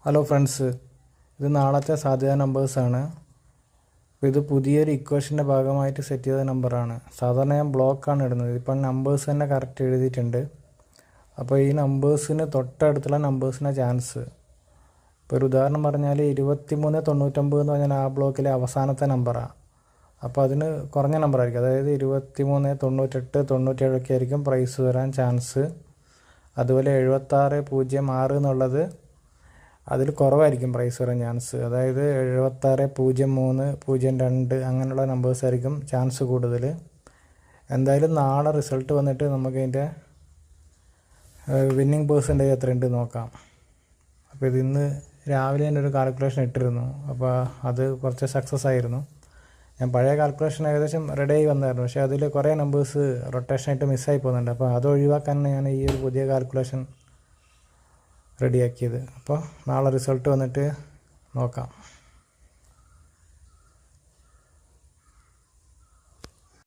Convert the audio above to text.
Hello friends, ഇത് നാളത്തെ സാധ്യത നമ്പേഴ്സാണ്. അപ്പോൾ ഇത് പുതിയൊരു ഇക്വേഷൻ്റെ ഭാഗമായിട്ട് സെറ്റ് ചെയ്ത നമ്പറാണ്. സാധാരണ ഞാൻ ബ്ലോക്കാണ് ഇടുന്നത്. ഇപ്പം നമ്പേഴ്സ് തന്നെ കറക്റ്റ് എഴുതിയിട്ടുണ്ട്. അപ്പോൾ ഈ നമ്പേഴ്സിന് തൊട്ടടുത്തുള്ള നമ്പേഴ്സിൻ്റെ ചാൻസ്, ഇപ്പോൾ ഒരു ഉദാഹരണം പറഞ്ഞാൽ 2399 എന്ന് പറഞ്ഞാൽ ആ ബ്ലോക്കിലെ അവസാനത്തെ നമ്പറാണ്. അപ്പോൾ അതിന് കുറഞ്ഞ നമ്പറായിരിക്കും, അതായത് 23, 98, 97 ഒക്കെ ആയിരിക്കും പ്രൈസ് വരാൻ ചാൻസ്. അതുപോലെ 7606 എന്നുള്ളത് അതിൽ കുറവായിരിക്കും പ്രൈസ് വരാൻ ചാൻസ്. അതായത് 7603, 02 അങ്ങനെയുള്ള നമ്പേഴ്സായിരിക്കും ചാൻസ് കൂടുതൽ. എന്തായാലും നാളെ റിസൾട്ട് വന്നിട്ട് നമുക്കതിൻ്റെ വിന്നിങ് പേഴ്സൻറ്റേജ് എത്രയുണ്ട് നോക്കാം. അപ്പോൾ ഇതിന്ന് രാവിലെ തന്നെ ഒരു കാൽക്കുലേഷൻ ഇട്ടിരുന്നു. അപ്പോൾ അത് കുറച്ച് സക്സസ് ആയിരുന്നു. ഞാൻ പഴയ കാൽക്കുലേഷൻ ഏകദേശം റെഡി ആയി വന്നായിരുന്നു, പക്ഷേ അതിൽ കുറേ നമ്പേഴ്സ് റൊട്ടേഷനായിട്ട് മിസ്സായി പോകുന്നുണ്ട്. അപ്പോൾ അത് ഒഴിവാക്കാനാണ് ഞാൻ ഈ ഒരു പുതിയ കാൽക്കുലേഷൻ റെഡിയാക്കിയത്. അപ്പോൾ നാളെ റിസൾട്ട് വന്നിട്ട് നോക്കാം.